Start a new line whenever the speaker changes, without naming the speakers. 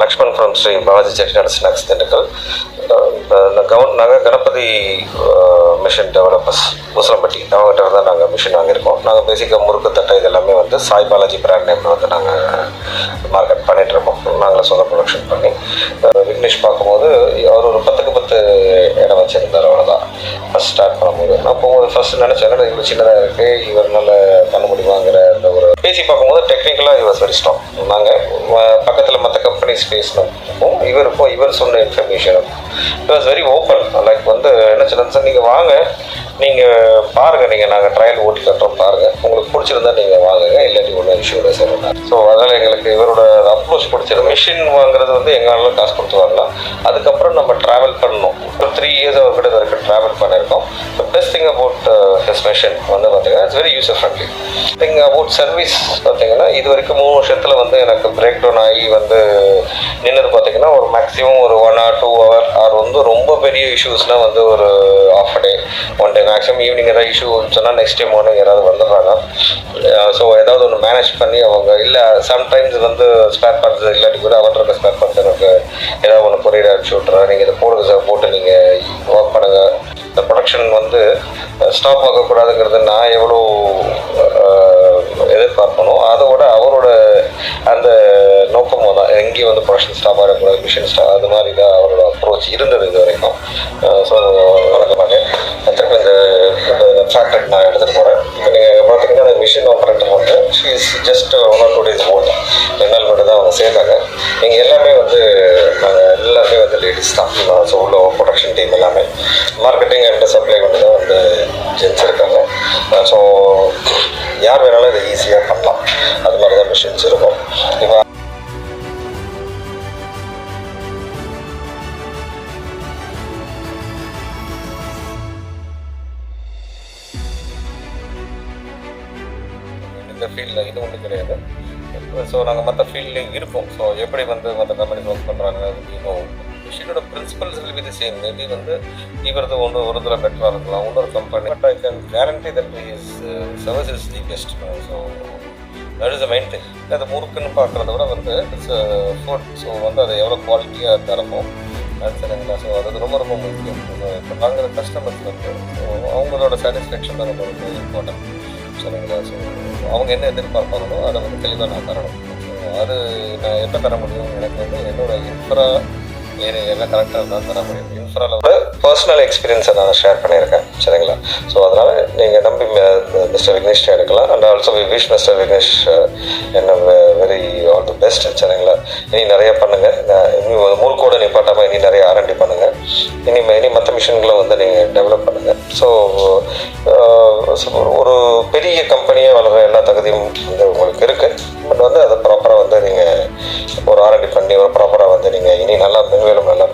Lakshman from Sri Balaji Chettinad snacks Dindigul. நாங்கள் Ganapathi machine developers Usilampatti அவங்ககிட்ட தான் நாங்கள் மிஷின் வாங்கியிருக்கோம். நாங்கள் பேசிக்காக முறுக்கு தட்டை இது எல்லாமே வந்து சாய் பாலாஜி பிராண்ட் நேமில் வந்து நாங்கள் மார்க்கெட் பண்ணிகிட்ருக்கோம். நாங்களே சொந்த ப்ரொடக்ஷன் பண்ணி. விக்னேஷ் பார்க்கும்போது அவர் ஒரு 10க்கு 10 இடம் வச்சுருந்தார். அவ்வளோதான் ஃபஸ்ட் ஸ்டார்ட் பண்ணும்போது. நான் போகும்போது ஃபஸ்ட்டு நினச்சேன் இவ்வளோ சின்னதாக இருக்குது, இவர்னால பண்ண முடியுமாங்கிற அந்த ஒரு பேசி பார்க்கும்போது டெக்னிக்கலாக இவர் வெரி ஸ்ட்ராங். நாங்கள் பக்கத்தில் மற்ற கம்பெனிஸ் பேசினோம், இவர் சொன்ன இன்ஃபர்மேஷனும் it was very open. Like வந்து என்ன சொன்னேன் சார், நீங்கள் வாங்க, நீங்கள் பாருங்கள், நீங்கள் நாங்கள் ட்ரையல் ஓட்டி கட்டுறோம் பாருங்கள், உங்களுக்கு பிடிச்சிருந்தா நீங்கள் வாங்குங்க, இல்லாட்டி ஒன்றும் இஷ்யூ இல்லை சார். ஸோ அதனால் எங்களுக்கு இவரோட அப்ரோச் பிடிச்சிருக்கு. மிஷின் வாங்குறது வந்து எங்களால் காசு கொடுத்து வாங்கலாம். அதுக்கப்புறம் நம்ம ட்ராவல் பண்ணணும். ஒரு 3 இயர்ஸ் அவர்கிட்ட இது வரைக்கும் ட்ராவல் பண்ணியிருக்கோம். The best thing about his machine வந்து பார்த்தீங்கன்னா it's very user friendly. Thing about service பார்த்தீங்கன்னா இது வரைக்கும் 3 வருஷத்தில் வந்து எனக்கு பிரேக் டவுன் ஆகி வந்து நின்னது பார்த்தீங்கன்னா ஒரு மேக்ஸிமம் ஒரு 1 or 2 hour ஆர் வந்து ரொம்ப பெரிய இஷ்யூஸ்னால் வந்து ஒரு off day 1 day maximum evening ஏதாவது இஷ்யூன்னு சொன்னால் நெக்ஸ்ட் டே மார்னிங் யாராவது வந்துடுறாங்க. ஸோ ஏதாவது ஒன்று மேனேஜ் பண்ணி அவங்க இல்லை சம்டைம்ஸ் வந்து ஸ்பேர் பார்ட்ஸ் இல்லாட்டி கூட அவர்கிட்ட ஸ்பேர் பார்ட்ஸ் எனக்கு ஏதாவது ஒன்று கொரியர் அனுப்பிச்சி விட்றேன், நீங்கள் இதை போடுங்க சார், போட்டு நீங்கள் ஒர்க் பண்ணுங்கள். இந்த ப்ரொடக்ஷன் வந்து ஸ்டாப் ஆகக்கூடாதுங்கிறது நான் எவ்வளோ எதிர்பார்க்கணும், அதோட அவரோட அந்த நோக்கமும் தான். எங்கேயும் வந்து ப்ரொடக்ஷன் ஸ்டாப் ஆகக்கூடாது, மிஷின் ஸ்டாப், அது மாதிரி தான் அவரோட அப்ரோச் இருந்தது இது வரைக்கும். ஸோ வழக்கமாக திருப்பி இந்த ஃபேக்டரி நான் எடுத்துகிட்டு போகிறேன். இப்போ நீங்கள் பார்த்தீங்கன்னா அந்த மிஷின் ஆப்ரேட்டர் வந்து she is just 1 or 2 days old. 2 நாள் மட்டும் தான் அவங்க சேர்ந்தாங்க. நீங்கள் எல்லாமே வந்து நாங்கள் எல்லாருமே வந்து லேடிஸ் தான். ஸோ உள்ள ப்ரொடக்ஷன் டீம் எல்லாமே மார்க்கெட்டிங் அண்ட் சப்ளை கொண்டு தான் வந்து ஜென்ஸ் இருக்காங்க. ஸோ யார் வேணாலும் இதை ஈஸியாக பண்ணலாம். அது மாதிரி தான் மிஷின்ஸ் இருக்கும். இப்போ இந்த ஃபீல்டில் இது ஒன்றும் கிடையாது. ஸோ நாங்கள் மற்ற ஃபீல்ட்லேயும் இருப்போம். ஸோ எப்படி வந்து மற்ற கம்பெனிஸ் ஒர்க் பண்ணுறாங்க இன்னும் மிஷினோட principles will be the same. Maybe வந்து இவரது ஒரு இதில் பெட்டராக இருக்கலாம், இன்னொரு கம்பெனி. But I can guarantee that is service is the best. So that is the main thing. அது முறுக்குன்னு பார்க்குறத விட வந்து இட்ஸ் ஃபுட். ஸோ வந்து அதை எவ்வளோ குவாலிட்டியாக தரணும் அது சரிங்களா. ஸோ அது ரொம்ப ரொம்ப முக்கியம். இப்போ வாங்குற கஸ்டமர்ஸ் வந்து அவங்களோட சாட்டிஸ்ஃபேக்ஷன் தான் ரொம்ப ரொம்ப இம்பார்ட்டன்ட் சரிங்களா. ஸோ அவங்க என்ன எதிர்பார்ப்பாங்களோ அதை வந்து தெளிவாக நான் தரணும். அது நான் எப்போ தர முடியும், எனக்கு வந்து என்னோடய இன்ஃப்ரா எல்லாம் கரெக்டாக இருந்தால் தர முடியும். இன்ஃப்ராவில் பர்சனல் எக்ஸ்பீரியன்ஸை நான் ஷேர் பண்ணியிருக்கேன் சரிங்களா. ஸோ அதனால் நீங்கள் நம்பி மிஸ்டர் விக்னேஷ் எடுக்கலாம். And also we wish mister Vignesh என்ன வெரி ஆல் தி பெஸ்ட் சரிங்களா. இனி நிறைய பண்ணுங்கள். இனி முறுக்கோடு நிப்பாட்டாமல் இனி நிறைய R&D பண்ணுங்கள். இனி மற்ற மிஷின்களை வந்து நீங்கள் டெவலப் பண்ணுங்கள். ஸோ ஒரு பெரிய கம்பெனியாக வளர எல்லா தகுதியும் வந்து உங்களுக்கு இருக்குது. பட் வந்து அதை ப்ராப்பராக வந்து நீங்கள் ஒரு R&D பண்ணி ஒரு ப்ராப்பராக வந்து நீங்கள் இனி நல்லா மென்மேலும் நல்லா